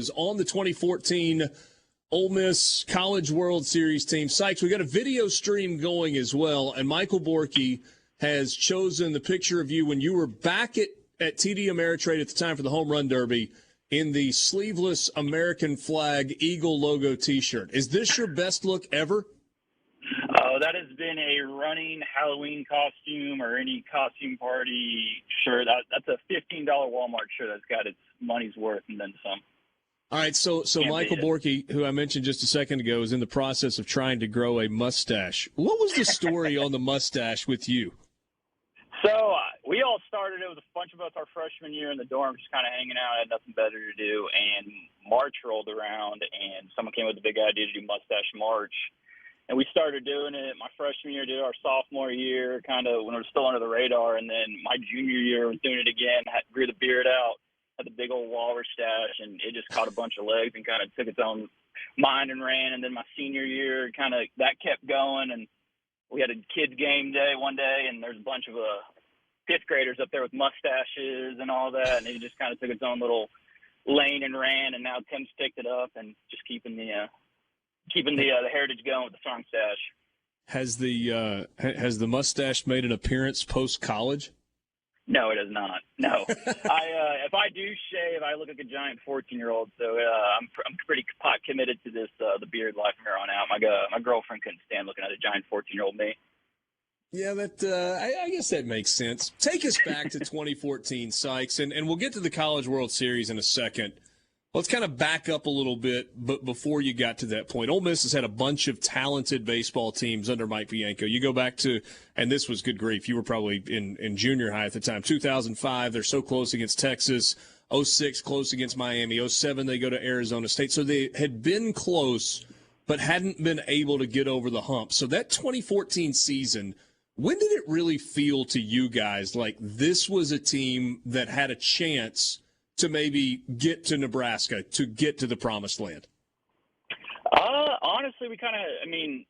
is on the 2014 Ole Miss College World Series team. Sikes, we got a video stream going as well, and Michael Borky has chosen the picture of you when you were back at TD Ameritrade at the time for the Home Run Derby in the sleeveless American flag Eagle logo T-shirt. Is this your best look ever? Oh, that has been a running Halloween costume or any costume party shirt. That's a $15 Walmart shirt that's got its money's worth and then some. All right, so Michael Borky, who I mentioned just a second ago, is in the process of trying to grow a mustache. What was the story on the mustache with you? So we all started, it was a bunch of us our freshman year in the dorm, just kind of hanging out, had nothing better to do, and March rolled around, and someone came with the big idea to do Mustache March. And we started doing it my freshman year, did our sophomore year, kind of when it was still under the radar. And then my junior year was doing it again, grew the beard out, had the big old walrus stash, and it just caught a bunch of legs and kind of took its own mind and ran. And then my senior year, kind of that kept going. And we had a kids game day one day, and there's a bunch of fifth graders up there with mustaches and all that. And it just kind of took its own little lane and ran. And now Tim's picked it up and just keeping the heritage going with the strong stash. Has the mustache made an appearance post college? No, it has not. No, if I do shave, I look like a giant 14-year-old. So I'm pretty pot committed to this the beard life from here on out. My girlfriend couldn't stand looking at a giant 14-year-old me. Yeah, I guess that makes sense. Take us back to 2014, Sikes, and we'll get to the College World Series in a second. Let's kind of back up a little bit, but before you got to that point, Ole Miss has had a bunch of talented baseball teams under Mike Bianco. You go back to, and this was good grief, you were probably in junior high at the time, 2005, they're so close against Texas, 06 close against Miami, 07 they go to Arizona State. So they had been close, but hadn't been able to get over the hump. So that 2014 season, when did it really feel to you guys like this was a team that had a chance to maybe get to Nebraska, to get to the promised land? Honestly, we kind of,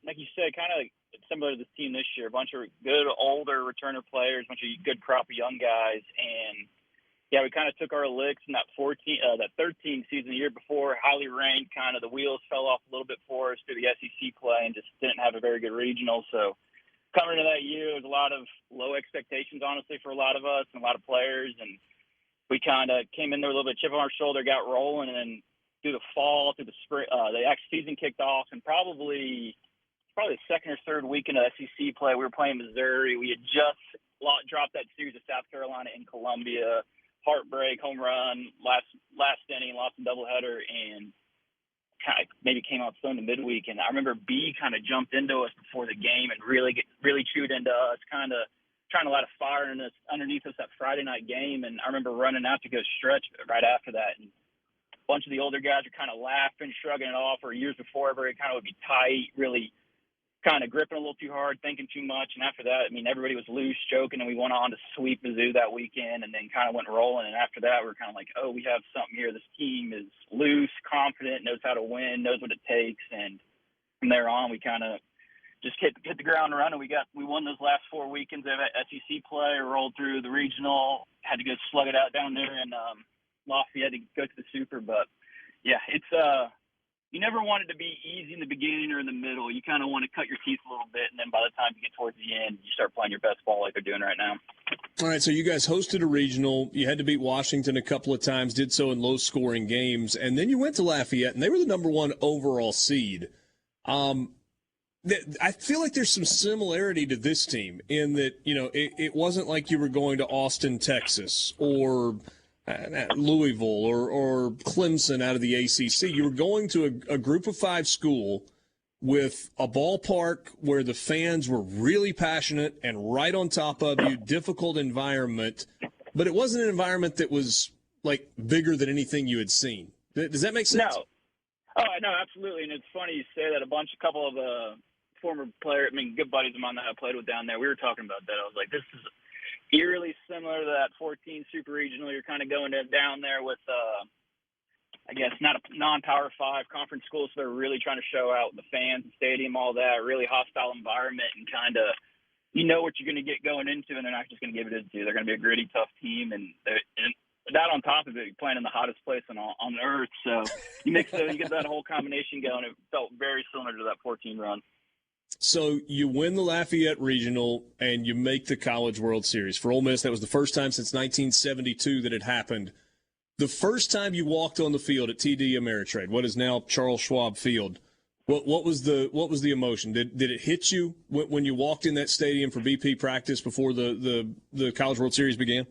like you said, kind of similar to this team this year, a bunch of good older returner players, a bunch of good crop of young guys. And, yeah, we kind of took our licks in that 13 season the year before, highly ranked, kind of the wheels fell off a little bit for us through the SEC play and just didn't have a very good regional. So coming into that year, there was a lot of low expectations, honestly, for a lot of us and a lot of players. And we kind of came in there with a little bit of chip on our shoulder, got rolling, and then through the fall, through the spring, the actual season kicked off, and probably the second or third weekend of SEC play, we were playing Missouri. We had just dropped that series of South Carolina in Columbia, heartbreak, home run, last inning, lost in doubleheader, and kind of maybe came out slow in the midweek. And I remember B kind of jumped into us before the game and really chewed into us, kind of trying to light a fire underneath us that Friday night game. And I remember running out to go stretch right after that. And a bunch of the older guys are kind of laughing, shrugging it off, or years before, everybody kind of would be tight, really kind of gripping a little too hard, thinking too much. And after that, everybody was loose, joking, and we went on to sweep Mizzou that weekend and then kind of went rolling. And after that, we were kind of like, oh, we have something here. This team is loose, confident, knows how to win, knows what it takes. And from there on, we kind of just hit the ground running. We won those last 4 weekends of SEC play, rolled through the regional, had to go slug it out down there in Lafayette to go to the Super. But yeah, it's you never want it to be easy in the beginning or in the middle. You kind of want to cut your teeth a little bit, and then by the time you get towards the end, you start playing your best ball like they're doing right now. All right, so you guys hosted a regional. You had to beat Washington a couple of times, did so in low-scoring games, and then you went to Lafayette, and they were the number 1 overall seed. I feel like there's some similarity to this team in that, it wasn't like you were going to Austin, Texas, or Louisville or Clemson out of the ACC. You were going to a group of 5 school with a ballpark where the fans were really passionate and right on top of you, difficult environment, but it wasn't an environment that was, like, bigger than anything you had seen. Does that make sense? No. Oh, no, absolutely. And it's funny you say that. A couple of former players, good buddies of mine that I played with down there, we were talking about that. I was like, this is eerily similar to that 14 Super Regional. You're kind of going down there with, I guess, not a non-Power 5 conference school, so they're really trying to show out the fans, the stadium, all that, really hostile environment, and kind of, what you're going to get going into, and they're not just going to give it to you. They're going to be a gritty, tough team, and that on top of it, playing in the hottest place on earth. So you get that whole combination going. It felt very similar to that 14 run. So you win the Lafayette Regional and you make the College World Series. For Ole Miss, that was the first time since 1972 that it happened. The first time you walked on the field at TD Ameritrade, what is now Charles Schwab Field, what was the emotion? Did it hit you when you walked in that stadium for BP practice before the College World Series began?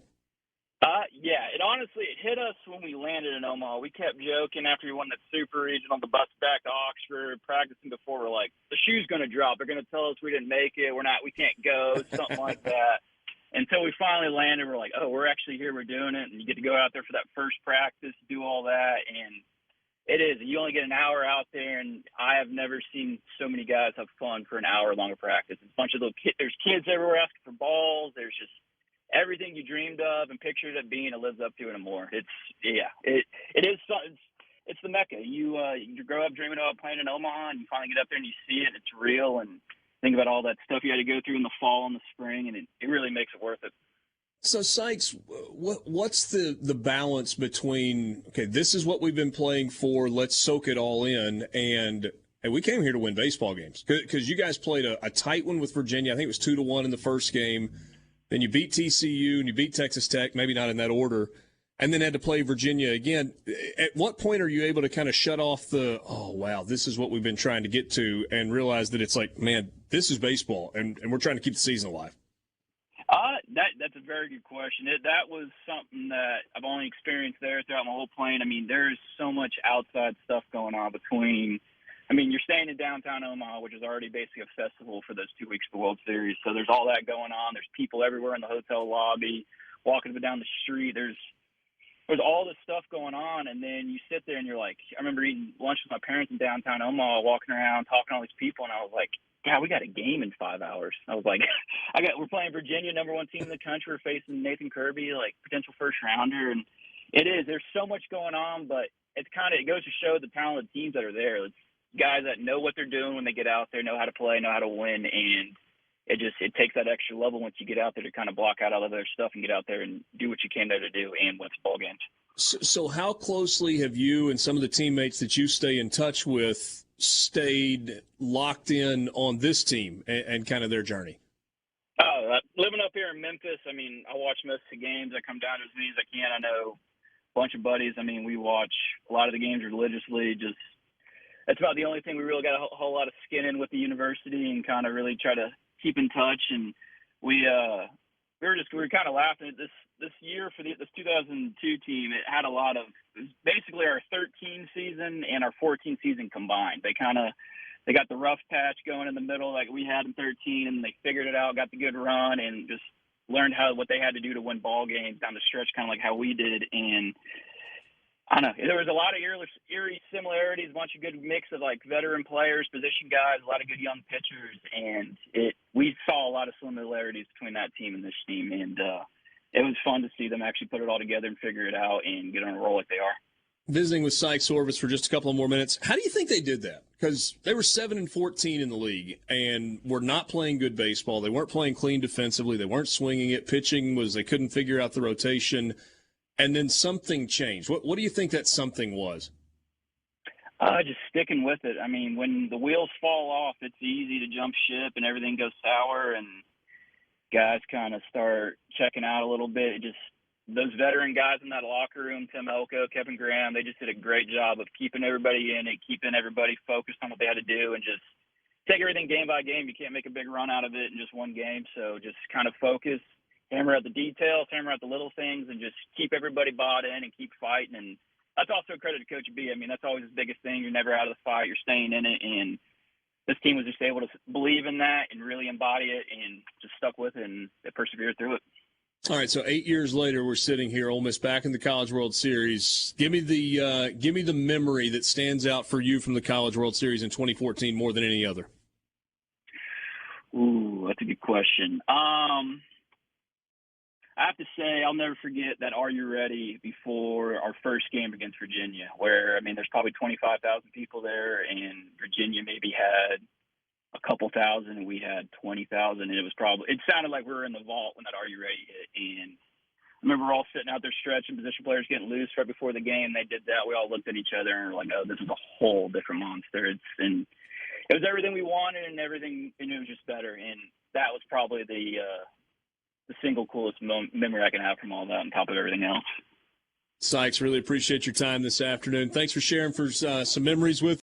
Yeah, it hit us when we landed in Omaha. We kept joking after we won that Super Regional on the bus back to Oxford, practicing before. We're like, the shoe's going to drop. They're going to tell us we didn't make it. We can't go, something like that. Until we finally landed, we're like, oh, we're actually here. We're doing it. And you get to go out there for that first practice, do all that. And it is. You only get an hour out there, and I have never seen so many guys have fun for an hour-long practice. It's a bunch of little kids. There's kids everywhere asking for balls. There's just everything you dreamed of and pictured it being, it lives up to it and more. It is something. It's the Mecca. You grow up dreaming about playing in Omaha, and you finally get up there and you see it. And it's real, and think about all that stuff you had to go through in the fall and the spring, and it really makes it worth it. So, Sikes, what's the balance between, okay, this is what we've been playing for, let's soak it all in, and we came here to win baseball games? Because you guys played a tight one with Virginia. I think it was 2-1 in the first game. Then you beat TCU and you beat Texas Tech, maybe not in that order, and then had to play Virginia again. At what point are you able to kind of shut off oh, wow, this is what we've been trying to get to, and realize that it's like, man, this is baseball, and we're trying to keep the season alive? That's a very good question. That was something that I've only experienced there throughout my whole playing. I mean, there's so much outside stuff going on you're staying in downtown Omaha, which is already basically a festival for those 2 weeks of the World Series. So there's all that going on. There's people everywhere in the hotel lobby, walking up and down the street. There's all this stuff going on, and then you sit there and you're like, I remember eating lunch with my parents in downtown Omaha, walking around, talking to all these people, and I was like, God, we got a game in 5 hours. I was like, we're playing Virginia, number one team in the country. We're facing Nathan Kirby, like potential first rounder, and there's so much going on, but it goes to show the talented teams that are there. It's guys that know what they're doing when they get out there, know how to play, know how to win, and it takes that extra level once you get out there to kind of block out all of their stuff and get out there and do what you came there to do and win ball games. So how closely have you and some of the teammates that you stay in touch with stayed locked in on this team and kind of their journey? Living up here in Memphis, I watch most of the games. I come down as many as I can. I know a bunch of buddies. We watch a lot of the games religiously. That's about the only thing we really got a whole lot of skin in with the university, and kind of really try to keep in touch. And we were kind of laughing at this year for this 2002 team. It had it was basically our 13 season and our 14 season combined. They got the rough patch going in the middle like we had in 13, and they figured it out, got the good run, and just learned what they had to do to win ball games down the stretch, kind of like how we did. And I don't know, there was a lot of eerie similarities, a bunch of good mix of like veteran players, position guys, a lot of good young pitchers, and we saw a lot of similarities between that team and this team, and it was fun to see them actually put it all together and figure it out and get on a roll like they are. Visiting with Sikes Orvis for just a couple of more minutes. How do you think they did that? Because they were 7-14 in the league and were not playing good baseball. They weren't playing clean defensively. They weren't swinging it. Pitching they couldn't figure out the rotation. And then something changed. What do you think that something was? Just sticking with it. When the wheels fall off, it's easy to jump ship and everything goes sour, and guys kind of start checking out a little bit. Those veteran guys in that locker room, Tim Elko, Kevin Graham, they just did a great job of keeping everybody in it, keeping everybody focused on what they had to do, and just take everything game by game. You can't make a big run out of it in just one game, so just kind of focus, hammer out the details, hammer out the little things, and just keep everybody bought in and keep fighting. And that's also a credit to Coach B. That's always his biggest thing. You're never out of the fight. You're staying in it, and this team was just able to believe in that and really embody it and just stuck with it, and they persevered through it. All right, so 8 years later, we're sitting here, Ole Miss back in the College World Series. Give me the memory that stands out for you from the College World Series in 2014 more than any other. Ooh, that's a good question. I have to say I'll never forget that Are You Ready before our first game against Virginia, where, there's probably 25,000 people there, and Virginia maybe had a couple thousand, and we had 20,000, and it sounded like we were in the vault when that Are You Ready hit. And remember we're all sitting out there stretching, position players getting loose right before the game. They did that. We all looked at each other and were like, "Oh, this is a whole different monster." It was everything we wanted and everything, and it was just better. And that was probably the single coolest memory I can have from all that, on top of everything else. Sykes, really appreciate your time this afternoon. Thanks for sharing some memories with